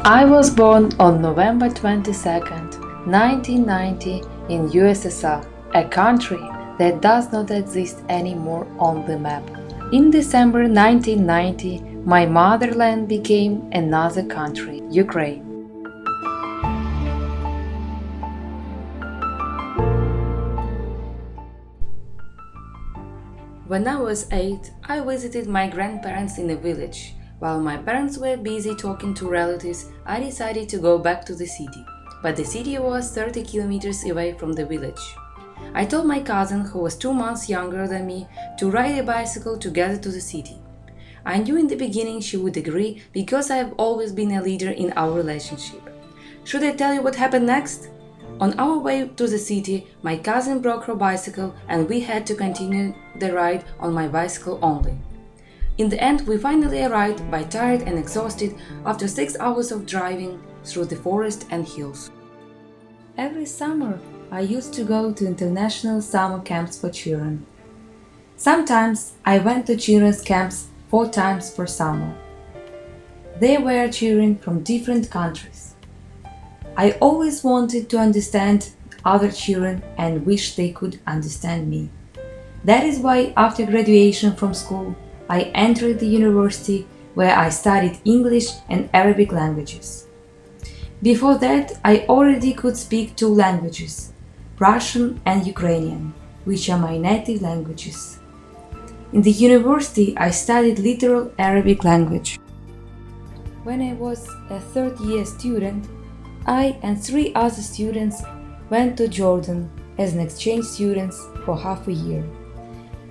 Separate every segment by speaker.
Speaker 1: I was born on November 22nd, 1990 in USSR, a country that does not exist anymore on the map. In December 1990, my motherland became another country, Ukraine. When I was 8, I visited my grandparents in a village. While my parents were busy talking to relatives, I decided to go back to the city. But the city was 30 kilometers away from the village. I told my cousin, who was 2 months younger than me, to ride a bicycle together to the city. I knew in the beginning she would agree because I have always been a leader in our relationship. Should I tell you what happened next? On our way to the city, my cousin broke her bicycle and we had to continue the ride on my bicycle only. In the end, we finally arrived, by tired and exhausted, after 6 hours of driving through the forest and hills. Every summer, I used to go to international summer camps for children. Sometimes I went to children's camps 4 times per summer. There were children from different countries. I always wanted to understand other children and wished they could understand me. That is why after graduation from school, I entered the university where I studied English and Arabic languages. Before that, I already could speak 2 languages, Russian and Ukrainian, which are my native languages. In the university, I studied literal Arabic language. When I was a 3rd-year student, I and 3 other students went to Jordan as an exchange students for half a year.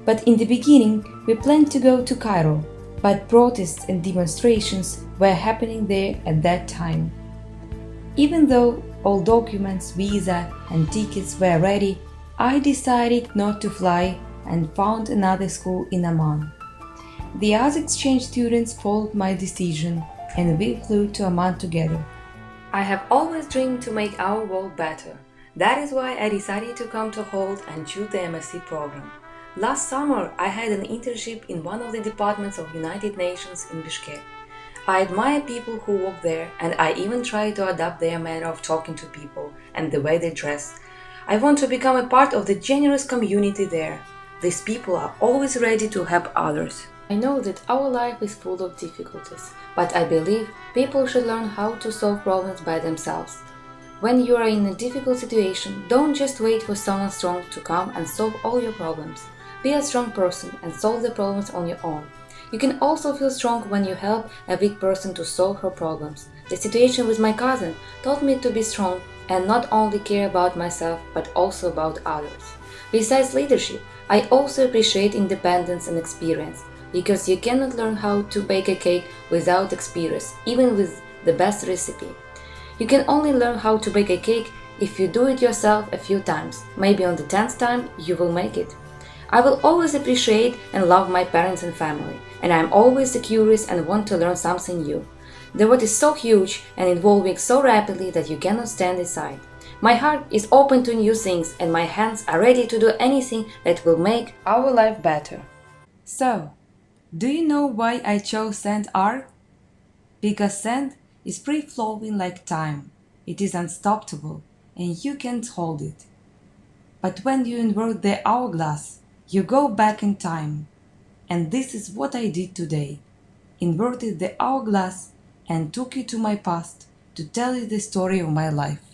Speaker 1: But in the beginning, we planned to go to Cairo, but protests and demonstrations were happening there at that time. Even though all documents, visa and tickets were ready, I decided not to fly and found another school in Amman. The other exchange students followed my decision and we flew to Amman together. I have always dreamed to make our world better. That is why I decided to come to Holt and choose the MSc program. Last summer, I had an internship in one of the departments of United Nations in Bishkek. I admire people who work there, and I even try to adapt their manner of talking to people and the way they dress. I want to become a part of the generous community there. These people are always ready to help others. I know that our life is full of difficulties, but I believe people should learn how to solve problems by themselves. When you are in a difficult situation, don't just wait for someone strong to come and solve all your problems. Be a strong person and solve the problems on your own. You can also feel strong when you help a weak person to solve her problems. The situation with my cousin taught me to be strong and not only care about myself but also about others. Besides leadership, I also appreciate independence and experience, because you cannot learn how to bake a cake without experience, even with the best recipe. You can only learn how to bake a cake if you do it yourself a few times. Maybe on the 10th time you will make it. I will always appreciate and love my parents and family, and I am always curious and want to learn something new. The world is so huge and evolving so rapidly that you cannot stand aside. My heart is open to new things and my hands are ready to do anything that will make our life better. So, do you know why I chose sand art? Because sand is free-flowing like time. It is unstoppable and you can't hold it. But when you invert the hourglass, you go back in time. And this is what I did today. Inverted the hourglass and took you to my past to tell you the story of my life.